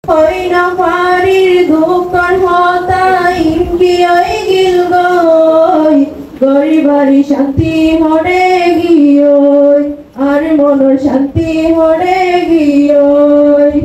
হয় না পারির দুঃখর হতাই গিয়ে গিল গই গরিবারি শান্তি হরে গিয়ই আর মনের শান্তি হরে গিয়ই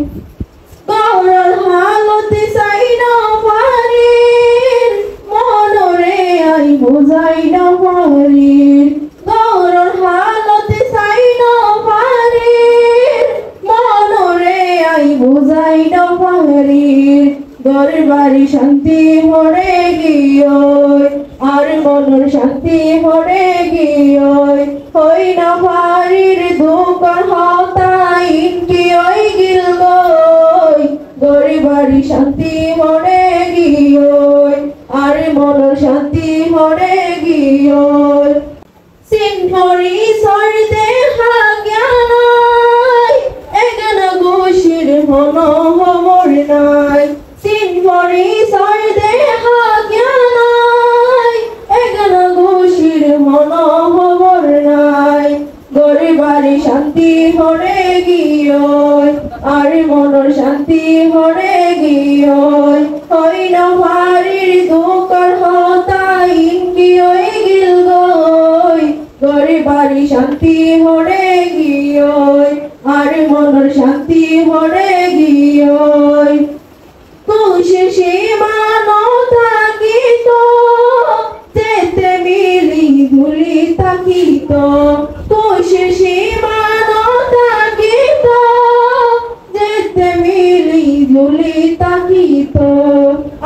গরল হালতে চাই না পারির মনরে আই বুঝাই না পারির গরল হালতে চাই না পারির মনরে আই বুঝাই না পারির গরিবারি শান্তি হরে গিয়ই আর মনের শান্তি হরে গিয়ই হই না পারির দুঃখর হতাই গিয়ই গিল গই গরিবারি শান্তি হরে গিয়ই আর মনের শান্তি হরে গিয়ই সিনহরি সরতে হাজ্ঞানাই এগনা গোশির হন হবর নাই সিনহরি সরতে হাজ্ঞানাই এগনা গোশির হন হবর নাই গরিবারি শান্তি হরে গিয়ই আর মনের শান্তি হরে গিয়ই হই না পারির দুঃখর হতাই গিয়ই গিল গই গরিবারি শান্তি হরে গিয়ই আর মনের শান্তি হরে গিয়ই খুশি সীমানো থাকিত যেতে মিলি ধুলি থাকিত খুশি সীমানো থাকিত যেতে মিলি ধুলি থাকিত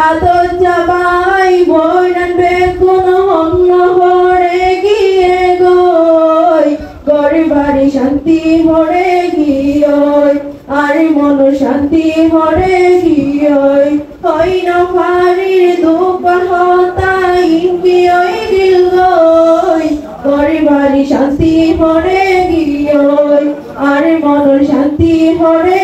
আদর যাবাই বইনান বেগুন হন্য হরে গিয়ে গই গরিবারি শান্তি হরে গিয়ই আর মন শান্তি হরে গিয়ই হই না পারির দুঃখর হতাই গিয়ই গিল গই গরিবারি শান্তি হরে গিয়ই আর মন শান্তি হরে